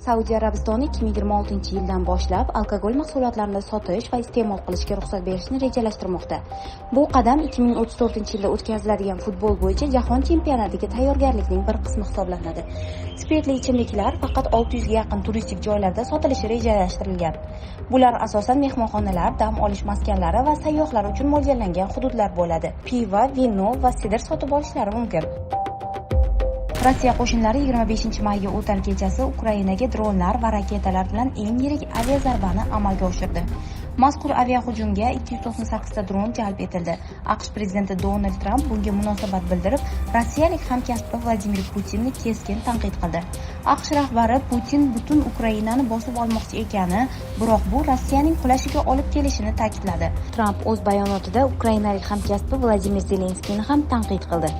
Saudiya Arabistoni 2026-yildan boshlab alkogol mahsulotlarini sotish va iste'mol qilishga ruxsat berishni rejalashtirmoqda. Bu qadam 2034-yilda o'tkaziladigan futbol bo'yicha jahon chempionatiga tayyorgarlikning bir qismi hisoblanadi. Spirtli ichimliklar faqat 600 ga yaqin turistik joylarda sotilishi rejalashtirilgan. Bular asosan mehmonxonalar, dam olish maskanlari va sayyohlar uchun mo'ljallangan hududlar bo'ladi. Pivo, vino va sidr sotib olishlari mumkin. Rossiya qo'shinlari 25 mayga o'tar kechasi Ukrainaga dronlar va raketalar bilan eng yirik aviazarbani amalga oshirdi. Mazkur aviahujumga 298 ta dron jalb etildi. AQSh prezidenti Donald Tramp bunga munosabat bildirib, rossiyalik hamkasbi Vladimir Putinni keskin tanqid qildi. AQSh rahbari Putin butun Ukrainani bosib olmoqchi ekani, biroq bu Rossiyaning qulashiga olib kelishini ta'kidladi. Tramp o'z bayonotida ukrainalik hamkasbi Vladimir Zelenskiyni ham tanqid qildi.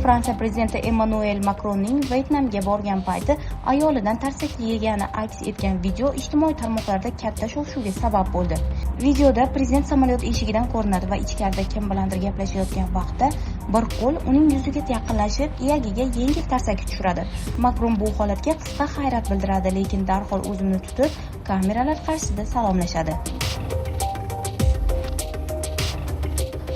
Fransiya prezidenti Emmanuel Macronning Vyetnamga borgan payti ayolidan tarsaki yegani aks etgan video ijtimoiy tarmoqlarda katta shov-shuvga sabab bo'ldi. Videoda prezident samolyot eshigidan ko'rinadi va ichkarida kim bilandir gaplashayotgan vaqtda bir qo'l uning yuziga yaqinlashib, iyagiga yengil tarsaki tushiradi. Macron bu holatga qisqa hayrat bildiradi, lekin darhol o'zini tutib, kameralar qarshisida salomlashadi.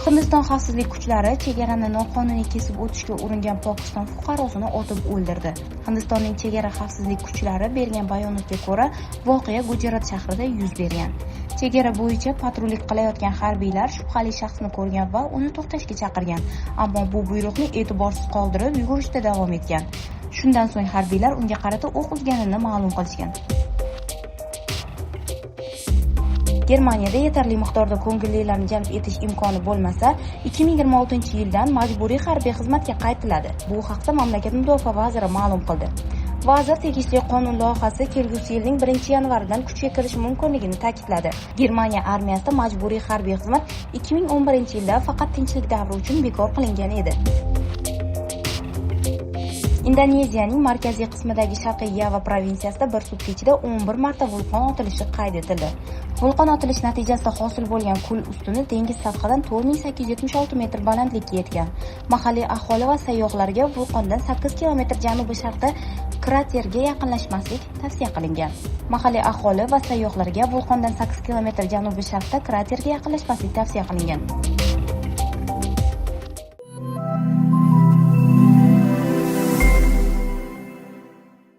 Hindiston xavfsizlik kuchlari chegarani noqonuniy kesib o'tishga uringan Pokiston fuqarosini otib o'ldirdi. Hindistonning chegara xavfsizlik kuchlari bergan bayonotga ko'ra, voqea Gujarat shahrida yuz bergan. Chegara bo'yicha patrullik qilayotgan harbiylar shubhali shaxsni ko'rgan va uni to'xtashga chaqirgan, ammo bu buyruqni e'tiborsiz qoldirib yugurishda davom etgan. Shundan so'ng harbiylar unga qarata o'q uzganini ma'lum qilishgan. Germaniyada yetarli miqdorda ko'ngillilarni jalb etish imkoni bo'lmasa, 2026-yildan majburiy harbiy xizmatga qaytiladi. Bu haqda mamlakat mudofaa vaziri ma'lum qildi. Vazir tegishli qonun loyihasi kelgusi yilning 1-yanvaridan kuchga kirishi mumkinligini ta'kidladi. Germaniya armiyasida majburiy harbiy xizmat 2011-yilda faqat tinchlik davri uchun bekor qilingan edi. Indoneziyaning markaziy qismidagi Sharqiy Yava provinsiyasida bir sutka ichida 11 marta vulqon otilishi qayd etildi. Vulqon otilishi natijasida hosil bo'lgan kul ustuni dengiz sathidan 4876 metr balandlikka yetgan. Mahalliy aholi va sayyohlarga vulqondan 8 kilometr janubi-sharqda kraterga yaqinlashmaslik tavsiya qilingan. Mahalliy aholi va sayyohlarga vulqondan 8 kilometr janubi-sharqda kraterga yaqinlashmaslik tavsiya qilingan.